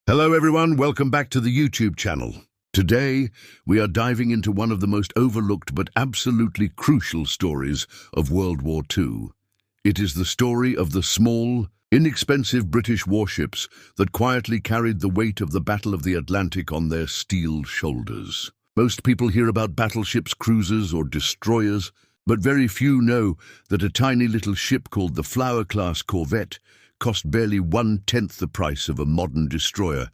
Hello everyone, welcome back to the YouTube channel. Today, we are diving into one of the most overlooked but absolutely crucial stories of World War II. It is the story of the small, inexpensive British warships that quietly carried the weight of the Battle of the Atlantic on their steel shoulders. Most people hear about battleships, cruisers, or destroyers, but very few know that a tiny little ship called the Flower-class Corvette cost barely 1/10 the price of a modern destroyer,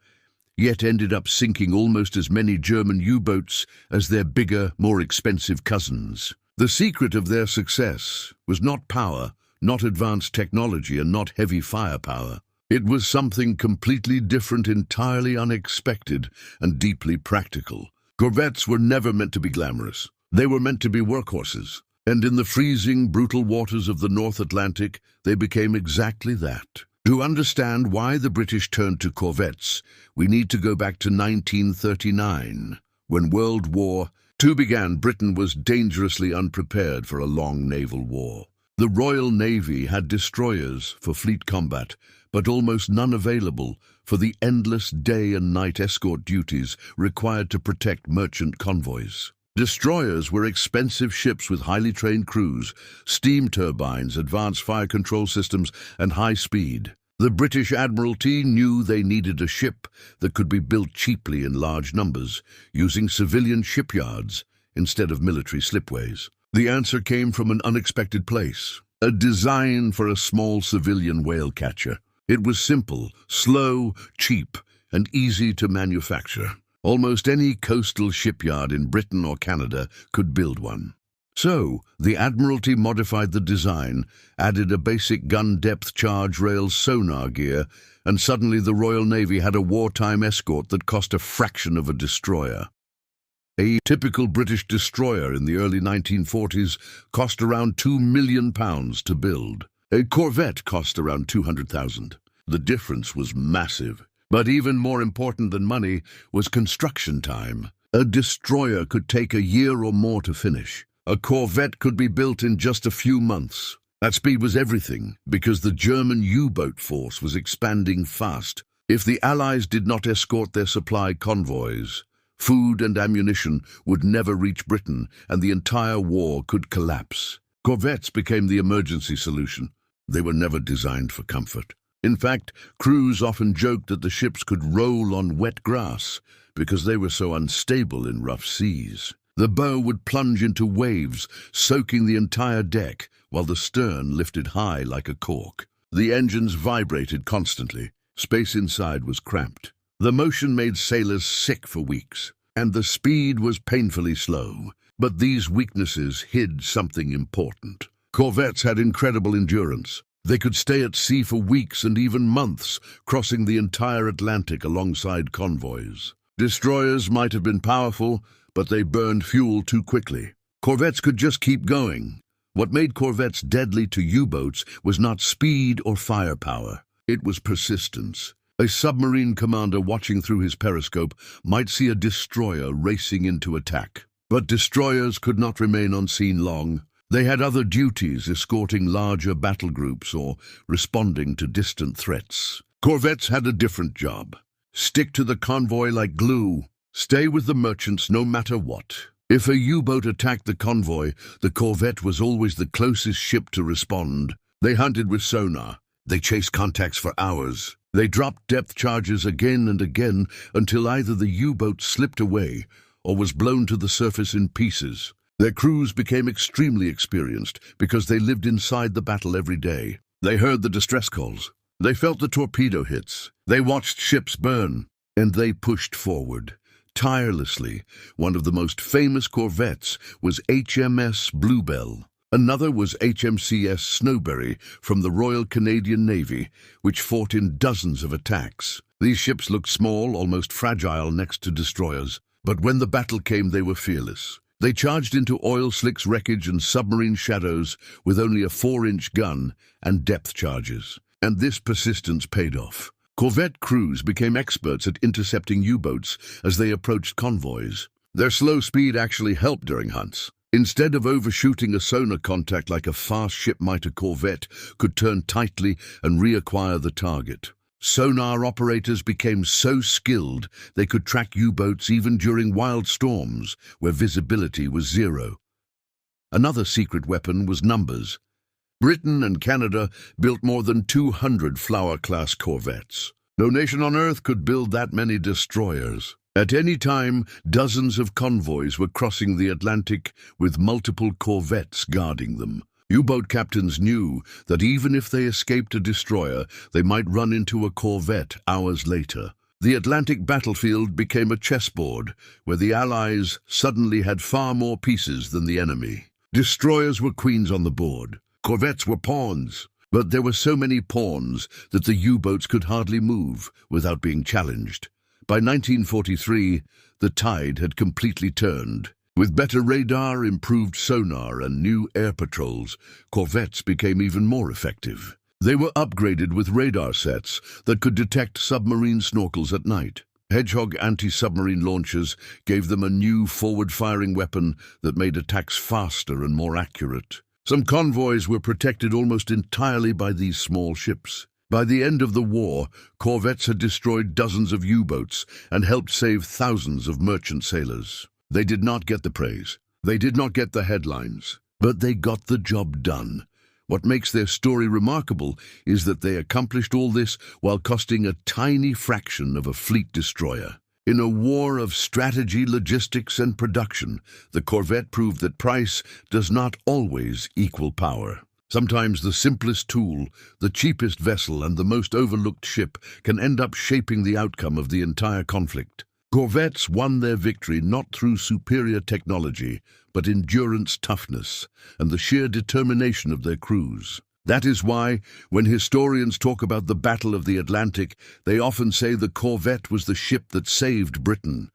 yet ended up sinking almost as many German U-boats as their bigger, more expensive cousins. The secret of their success was not power, not advanced technology, and not heavy firepower. It was something completely different, entirely unexpected, and deeply practical. Corvettes were never meant to be glamorous. They were meant to be workhorses. And in the freezing, brutal waters of the North Atlantic, they became exactly that. To understand why the British turned to corvettes, we need to go back to 1939. When World War II began, Britain was dangerously unprepared for a long naval war. The Royal Navy had destroyers for fleet combat, but almost none available for the endless day and night escort duties required to protect merchant convoys. Destroyers were expensive ships with highly trained crews, steam turbines, advanced fire control systems, and high speed. The British Admiralty knew they needed a ship that could be built cheaply in large numbers, using civilian shipyards instead of military slipways. The answer came from an unexpected place: a design for a small civilian whale catcher. It was simple, slow, cheap, and easy to manufacture. Almost any coastal shipyard in Britain or Canada could build one. So, the Admiralty modified the design, added a basic gun depth charge rail sonar gear, and suddenly the Royal Navy had a wartime escort that cost a fraction of a destroyer. A typical British destroyer in the early 1940s cost around £2 million to build. A Corvette cost around 200,000. The difference was massive. But even more important than money was construction time. A destroyer could take a year or more to finish. A Corvette could be built in just a few months. That speed was everything, because the German U-boat force was expanding fast. If the Allies did not escort their supply convoys, food and ammunition would never reach Britain, and the entire war could collapse. Corvettes became the emergency solution. They were never designed for comfort. In fact, crews often joked that the ships could roll on wet grass because they were so unstable in rough seas. The bow would plunge into waves, soaking the entire deck, while the stern lifted high like a cork. The engines vibrated constantly. Space inside was cramped. The motion made sailors sick for weeks, and the speed was painfully slow. But these weaknesses hid something important. Corvettes had incredible endurance. They could stay at sea for weeks and even months, crossing the entire Atlantic alongside convoys. Destroyers might have been powerful, but they burned fuel too quickly. Corvettes could just keep going. What made corvettes deadly to U-boats was not speed or firepower. It was persistence. A submarine commander watching through his periscope might see a destroyer racing into attack. But destroyers could not remain unseen long. They had other duties, escorting larger battle groups or responding to distant threats. Corvettes had a different job. Stick to the convoy like glue. Stay with the merchants no matter what. If a U-boat attacked the convoy, the Corvette was always the closest ship to respond. They hunted with sonar. They chased contacts for hours. They dropped depth charges again and again until either the U-boat slipped away or was blown to the surface in pieces. Their crews became extremely experienced because they lived inside the battle every day. They heard the distress calls. They felt the torpedo hits. They watched ships burn. And they pushed forward, tirelessly. One of the most famous corvettes was HMS Bluebell. Another was HMCS Snowberry from the Royal Canadian Navy, which fought in dozens of attacks. These ships looked small, almost fragile next to destroyers. But when the battle came, they were fearless. They charged into oil slicks, wreckage, and submarine shadows with only a 4-inch gun and depth charges. And this persistence paid off. Corvette crews became experts at intercepting U-boats as they approached convoys. Their slow speed actually helped during hunts. Instead of overshooting a sonar contact like a fast ship might, a corvette could turn tightly and reacquire the target. Sonar operators became so skilled they could track U-boats even during wild storms where visibility was zero. Another secret weapon was numbers. Britain and Canada built more than 200 Flower-class corvettes. No nation on Earth could build that many destroyers. At any time, dozens of convoys were crossing the Atlantic with multiple corvettes guarding them. U-boat captains knew that even if they escaped a destroyer, they might run into a corvette hours later. The Atlantic battlefield became a chessboard, where the Allies suddenly had far more pieces than the enemy. Destroyers were queens on the board. Corvettes were pawns. But there were so many pawns that the U-boats could hardly move without being challenged. By 1943, the tide had completely turned. With better radar, improved sonar, and new air patrols, corvettes became even more effective. They were upgraded with radar sets that could detect submarine snorkels at night. Hedgehog anti-submarine launchers gave them a new forward-firing weapon that made attacks faster and more accurate. Some convoys were protected almost entirely by these small ships. By the end of the war, corvettes had destroyed dozens of U-boats and helped save thousands of merchant sailors. They did not get the praise. They did not get the headlines. But they got the job done. What makes their story remarkable is that they accomplished all this while costing a tiny fraction of a fleet destroyer. In a war of strategy, logistics, and production, the corvette proved that price does not always equal power. Sometimes the simplest tool, the cheapest vessel, and the most overlooked ship can end up shaping the outcome of the entire conflict. Corvettes won their victory not through superior technology, but endurance, toughness, and the sheer determination of their crews. That is why, when historians talk about the Battle of the Atlantic, they often say the corvette was the ship that saved Britain.